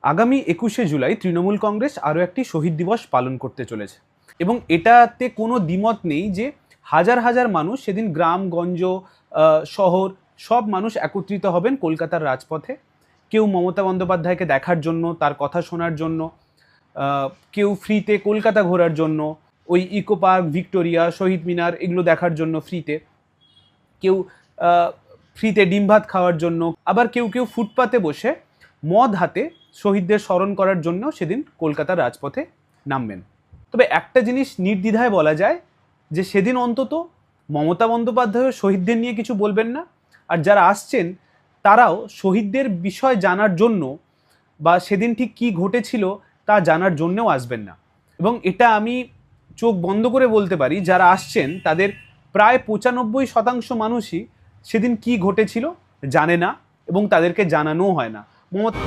আগামী ২১শে জুলাই তৃণমূল কংগ্রেস আরও একটি শহীদ দিবস পালন করতে চলেছে এবং এটাতে কোনো দ্বিমত নেই যে হাজার হাজার মানুষ সেদিন গ্রামগঞ্জ শহর সব মানুষ একত্রিত হবেন কলকাতার রাজপথে। কেউ মমতা বন্দ্যোপাধ্যায়কে দেখার জন্য, তার কথা শোনার জন্য, কেউ ফ্রিতে কলকাতা ঘোরার জন্য, ওই ইকো পার্ক, ভিক্টোরিয়া, শহীদ মিনার এগুলো দেখার জন্য ফ্রিতে, কেউ ফ্রিতে ডিম ভাত খাওয়ার জন্য, আবার কেউ কেউ ফুটপাতে বসে মদ হাতে শহীদদের স্মরণ করার জন্য সেদিন কলকাতার রাজপথে নামবেন। তবে একটা জিনিস নির্দ্বিধায় বলা যায় যে সেদিন অন্তত মমতা বন্দ্যোপাধ্যায় শহীদদের নিয়ে কিছু বলবেন না, আর যারা আসছেন তারাও শহীদদের বিষয় জানার জন্য বা সেদিন ঠিক কী ঘটেছিল তা জানার জন্যও আসবেন না। এবং এটা আমি চোখ বন্ধ করে বলতে পারি, যারা আসছেন তাদের প্রায় ৯৫% মানুষই সেদিন কি ঘটেছিল জানে না এবং তাদেরকে জানানোও হয় না। মমতা